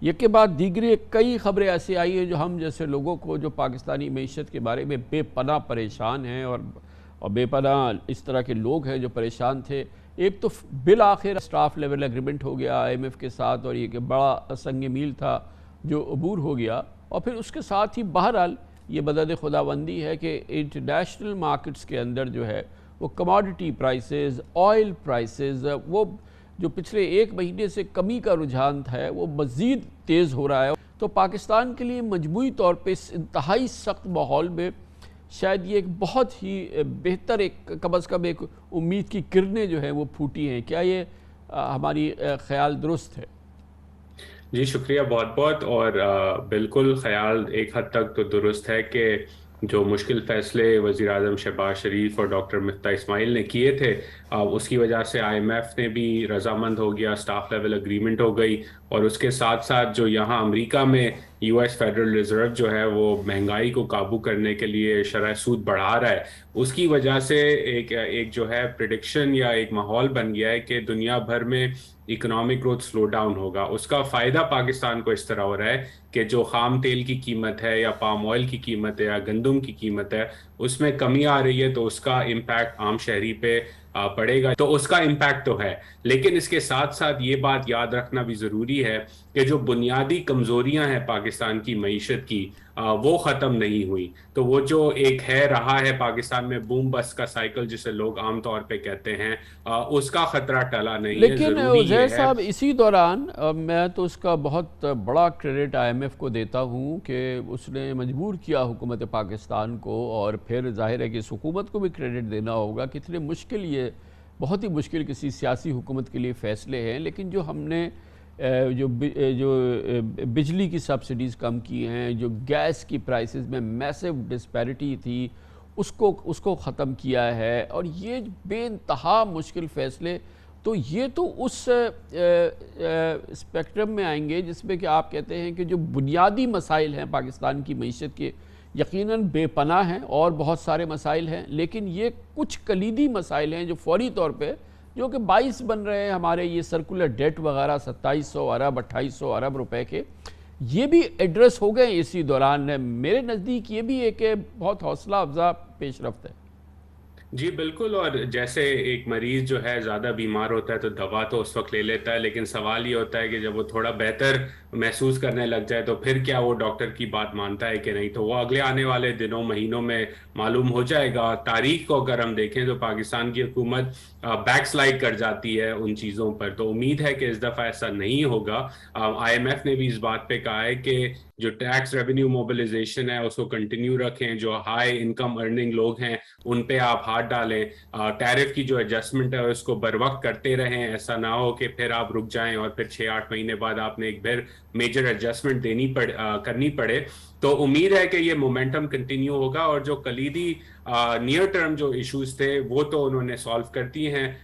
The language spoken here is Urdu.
یہ کے بعد دیگری کئی خبریں ایسی آئی ہیں جو ہم جیسے لوگوں کو جو پاکستانی معیشت کے بارے میں بے پناہ پریشان ہیں اور بے پناہ اس طرح کے لوگ ہیں جو پریشان تھے. ایک تو بالآخر اسٹاف لیول ایگریمنٹ ہو گیا آئی ایم ایف کے ساتھ، اور یہ کہ بڑا سنگ میل تھا جو عبور ہو گیا. اور پھر اس کے ساتھ ہی بہرحال یہ مدد خداوندی ہے کہ انٹرنیشنل مارکیٹس کے اندر جو ہے وہ کموڈٹی پرائسز، آئل پرائسز، وہ جو پچھلے ایک مہینے سے کمی کا رجحان ہے وہ مزید تیز ہو رہا ہے. تو پاکستان کے لیے مجموعی طور پہ اس انتہائی سخت ماحول میں شاید یہ ایک بہت ہی بہتر ایک کم از کم ایک امید کی کرنیں جو ہیں وہ پھوٹی ہیں. کیا یہ ہماری خیال درست ہے؟ جی شکریہ بہت بہت. اور بالکل خیال ایک حد تک تو درست ہے کہ جو مشکل فیصلے وزیر اعظم شہباز شریف اور ڈاکٹر مفتاح اسماعیل نے کیے تھے اس کی وجہ سے آئی ایم ایف نے بھی رضامند ہو گیا، اسٹاف لیول اگریمنٹ ہو گئی. اور اس کے ساتھ ساتھ جو یہاں امریکہ میں یو ایس فیڈرل ریزرو جو ہے وہ مہنگائی کو قابو کرنے کے لیے شرح سود بڑھا رہا ہے، اس کی وجہ سے ایک جو ہے پریڈکشن یا ایک ماحول بن گیا ہے کہ دنیا بھر میں اکنامک گروتھ سلو ڈاؤن ہوگا. اس کا فائدہ پاکستان کو اس طرح ہو رہا ہے کہ جو خام تیل کی قیمت ہے یا پام آئل کی قیمت ہے یا گندم کی قیمت ہے اس میں کمی آ رہی ہے، تو اس کا امپیکٹ عام شہری پہ پڑے گا. تو اس کا امپیکٹ تو ہے، لیکن اس کے ساتھ ساتھ یہ بات یاد رکھنا بھی ضروری ہے کہ جو بنیادی کمزوریاں ہیں پاکستان کی معیشت کی وہ ختم نہیں ہوئی. تو وہ جو ایک رہا ہے پاکستان میں بوم بس کا سائیکل جسے لوگ عام طور پہ کہتے ہیں، اس کا خطرہ ٹلا نہیں ہے. لیکن ضروری عزیر یہ ہے. صاحب اسی دوران میں تو اس کا بہت بڑا کریڈٹ آئی ایم ایف کو دیتا ہوں کہ اس نے مجبور کیا حکومت پاکستان کو، اور پھر ظاہر ہے کہ اس حکومت کو بھی کریڈٹ دینا ہوگا کہ اتنے مشکل، یہ بہت ہی مشکل کسی سیاسی حکومت کے لیے فیصلے ہیں، لیکن جو ہم نے جو بجلی کی سبسڈیز کم کی ہیں، جو گیس کی پرائسز میں میسو ڈسپیرٹی تھی اس کو ختم کیا ہے، اور یہ بے انتہا مشکل فیصلے. تو یہ تو اس اسپیکٹرم میں آئیں گے جس میں کہ آپ کہتے ہیں کہ جو بنیادی مسائل ہیں پاکستان کی معیشت کے یقیناً بے پناہ ہیں اور بہت سارے مسائل ہیں، لیکن یہ کچھ کلیدی مسائل ہیں جو فوری طور پہ جو کہ باعث بن رہے ہیں ہمارے یہ سرکولر ڈیٹ وغیرہ 2700 ارب 2800 ارب روپے کے، یہ بھی ایڈریس ہو گئے اسی دوران. میرے نزدیک یہ بھی ایک بہت حوصلہ افزا پیش رفت ہے. جی بالکل. اور جیسے ایک مریض جو ہے زیادہ بیمار ہوتا ہے تو دوا تو اس وقت لے لیتا ہے، لیکن سوال یہ ہوتا ہے کہ جب وہ تھوڑا بہتر محسوس کرنے لگ جائے تو پھر کیا وہ ڈاکٹر کی بات مانتا ہے کہ نہیں. تو وہ اگلے آنے والے دنوں مہینوں میں معلوم ہو جائے گا. تاریخ کو اگر ہم دیکھیں تو پاکستان کی حکومت بیک سلائڈ کر جاتی ہے ان چیزوں پر. تو امید ہے کہ اس دفعہ ایسا نہیں ہوگا. آئی ایم ایف نے بھی اس بات پہ کہا ہے کہ جو ٹیکس ریونیو موبلائزیشن ہے اس کو کنٹینیو رکھیں، جو ہائی انکم ارننگ لوگ ہیں ان پہ آپ ہاتھ ڈالیں، ٹیرف کی جو ایڈجسٹمنٹ ہے اس کو بر وقت کرتے رہیں. ایسا نہ ہو کہ پھر آپ رک جائیں اور پھر 6-8 مہینے بعد آپ نے ایک پھر میجر ایڈجسٹمنٹ کرنی پڑے. تو امید ہے کہ یہ مومنٹم کنٹینیو ہوگا، اور جو کلیدی نیئر ٹرم جو ایشوز تھے وہ تو انہوں نے سالو کر دی ہیں.